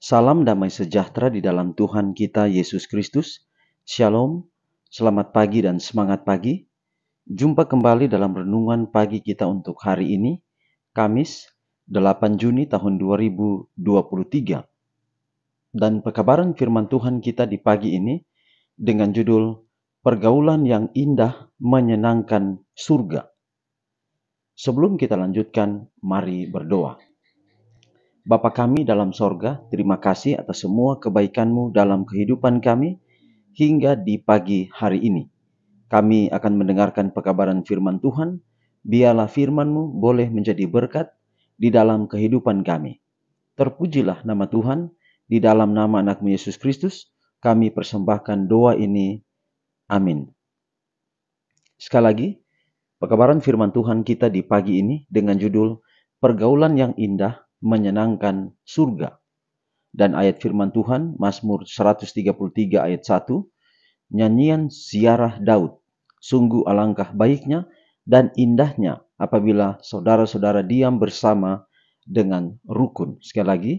Salam damai sejahtera di dalam Tuhan kita Yesus Kristus. Shalom, selamat pagi dan semangat pagi. Jumpa kembali dalam renungan pagi kita untuk hari ini, Kamis 8 Juni tahun 2023. Dan pekabaran firman Tuhan kita di pagi ini dengan judul Pergaulan yang Indah Menyenangkan Surga. Sebelum kita lanjutkan, mari berdoa. Bapa kami dalam sorga, terima kasih atas semua kebaikan-Mu dalam kehidupan kami hingga di pagi hari ini. Kami akan mendengarkan pekabaran firman Tuhan, biarlah firman-Mu boleh menjadi berkat di dalam kehidupan kami. Terpujilah nama Tuhan, di dalam nama anak-Mu Yesus Kristus, kami persembahkan doa ini. Amin. Sekali lagi, pekabaran firman Tuhan kita di pagi ini dengan judul Pergaulan yang Indah Menyenangkan Surga. Dan ayat firman Tuhan, Mazmur 133 ayat 1, nyanyian ziarah Daud. Sungguh alangkah baiknya dan indahnya apabila saudara-saudara diam bersama dengan rukun. Sekali lagi,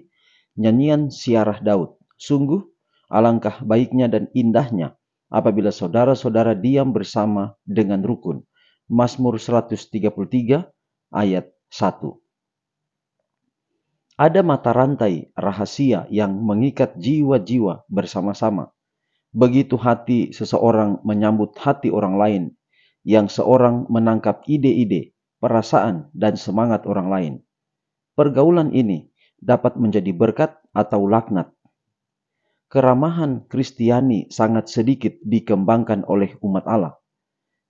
nyanyian ziarah Daud. Sungguh alangkah baiknya dan indahnya apabila saudara-saudara diam bersama dengan rukun. Mazmur 133 ayat 1. Ada mata rantai rahasia yang mengikat jiwa-jiwa bersama-sama. Begitu hati seseorang menyambut hati orang lain, yang seorang menangkap ide-ide, perasaan, dan semangat orang lain. Pergaulan ini dapat menjadi berkat atau laknat. Keramahan Kristiani sangat sedikit dikembangkan oleh umat Allah.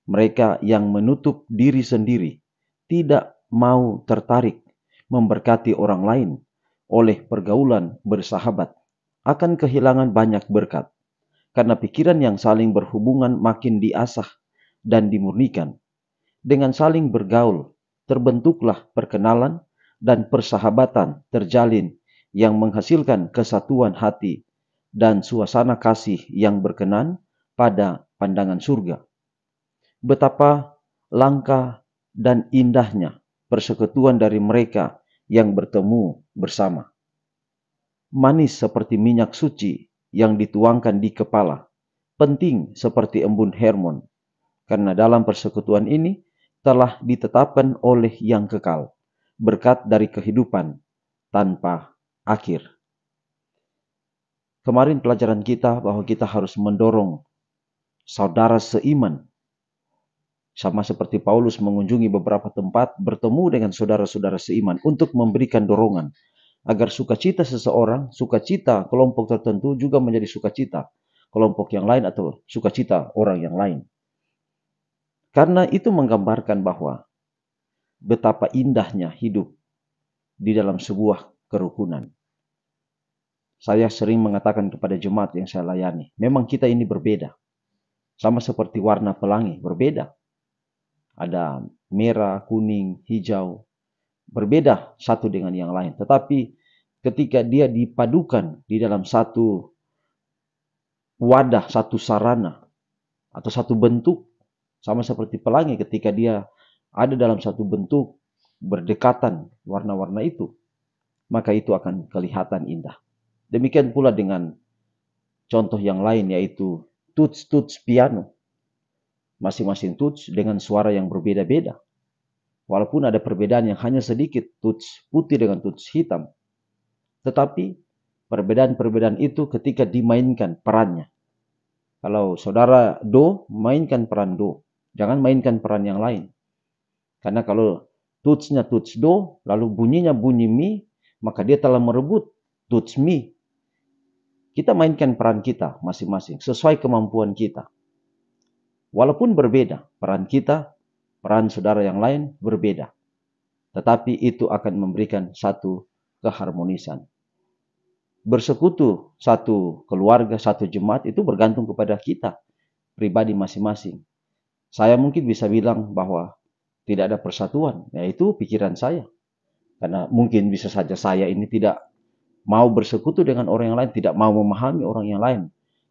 Mereka yang menutup diri sendiri, tidak mau tertarik memberkati orang lain oleh pergaulan bersahabat, akan kehilangan banyak berkat. Karena pikiran yang saling berhubungan makin diasah dan dimurnikan. Dengan saling bergaul, terbentuklah perkenalan dan persahabatan terjalin yang menghasilkan kesatuan hati dan suasana kasih yang berkenan pada pandangan surga. Betapa langka dan indahnya persekutuan dari mereka yang bertemu bersama. Manis seperti minyak suci yang dituangkan di kepala, penting seperti embun Hermon, karena dalam persekutuan ini telah ditetapkan oleh yang kekal, berkat dari kehidupan tanpa akhir. Kemarin pelajaran kita bahwa kita harus mendorong saudara seiman, sama seperti Paulus mengunjungi beberapa tempat, bertemu dengan saudara-saudara seiman untuk memberikan dorongan agar sukacita seseorang, sukacita kelompok tertentu juga menjadi sukacita kelompok yang lain atau sukacita orang yang lain. Karena itu menggambarkan bahwa betapa indahnya hidup di dalam sebuah kerukunan. Saya sering mengatakan kepada jemaat yang saya layani, memang kita ini berbeda. Sama seperti warna pelangi, berbeda. Ada merah, kuning, hijau, berbeda satu dengan yang lain. Tetapi ketika dia dipadukan di dalam satu wadah, satu sarana, atau satu bentuk, sama seperti pelangi ketika dia ada dalam satu bentuk berdekatan warna-warna itu, maka itu akan kelihatan indah. Demikian pula dengan contoh yang lain, yaitu tuts piano. Masing-masing tuts dengan suara yang berbeda-beda. Walaupun ada perbedaan yang hanya sedikit, tuts putih dengan tuts hitam. Tetapi perbedaan-perbedaan itu ketika dimainkan perannya. Kalau saudara do, mainkan peran do. Jangan mainkan peran yang lain. Karena kalau tutsnya tuts do, lalu bunyinya bunyi mi, maka dia telah merebut tuts mi. Kita mainkan peran kita masing-masing sesuai kemampuan kita. Walaupun berbeda, peran kita, peran saudara yang lain berbeda. Tetapi itu akan memberikan satu keharmonisan. Bersekutu satu keluarga, satu jemaat itu bergantung kepada kita, pribadi masing-masing. Saya mungkin bisa bilang bahwa tidak ada persatuan, yaitu pikiran saya. Karena mungkin bisa saja saya ini tidak mau bersekutu dengan orang yang lain, tidak mau memahami orang yang lain.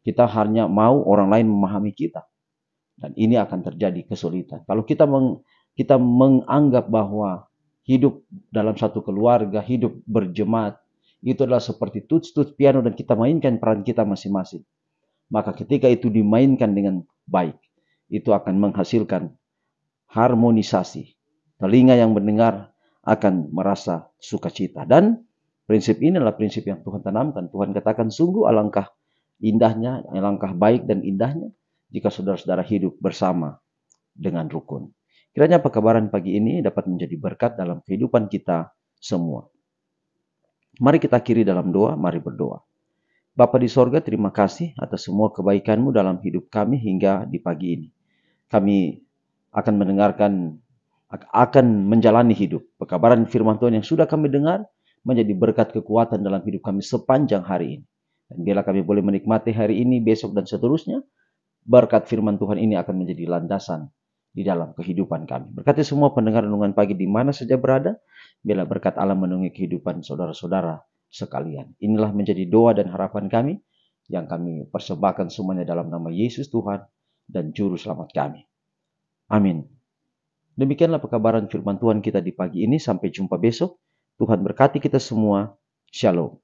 Kita hanya mau orang lain memahami kita. Dan ini akan terjadi kesulitan. Kalau kita menganggap bahwa hidup dalam satu keluarga, hidup berjemaat, Itu adalah seperti tuts-tuts piano dan kita mainkan peran kita masing-masing. Maka ketika itu dimainkan dengan baik, itu akan menghasilkan harmonisasi. Telinga yang mendengar akan merasa sukacita. Dan prinsip ini adalah prinsip yang Tuhan tanamkan. Tuhan katakan sungguh alangkah indahnya, alangkah baik dan indahnya jika saudara-saudara hidup bersama dengan rukun. Kiranya pekabaran pagi ini dapat menjadi berkat dalam kehidupan kita semua. Mari kita akhiri dalam doa, mari berdoa. Bapa di sorga, terima kasih atas semua kebaikan-Mu dalam hidup kami hingga di pagi ini. Kami akan mendengarkan, akan menjalani hidup. Pekabaran firman Tuhan yang sudah kami dengar menjadi berkat kekuatan dalam hidup kami sepanjang hari ini. Dan biarlah kami boleh menikmati hari ini, besok dan seterusnya, berkat firman Tuhan ini akan menjadi landasan di dalam kehidupan kami. Berkati semua pendengar renungan pagi di mana saja berada, biarlah berkat Allah memenuhi kehidupan saudara-saudara sekalian. Inilah menjadi doa dan harapan kami yang kami persembahkan semuanya dalam nama Yesus Tuhan dan Juru Selamat kami. Amin. Demikianlah pekabaran firman Tuhan kita di pagi ini. Sampai jumpa besok. Tuhan berkati kita semua. Shalom.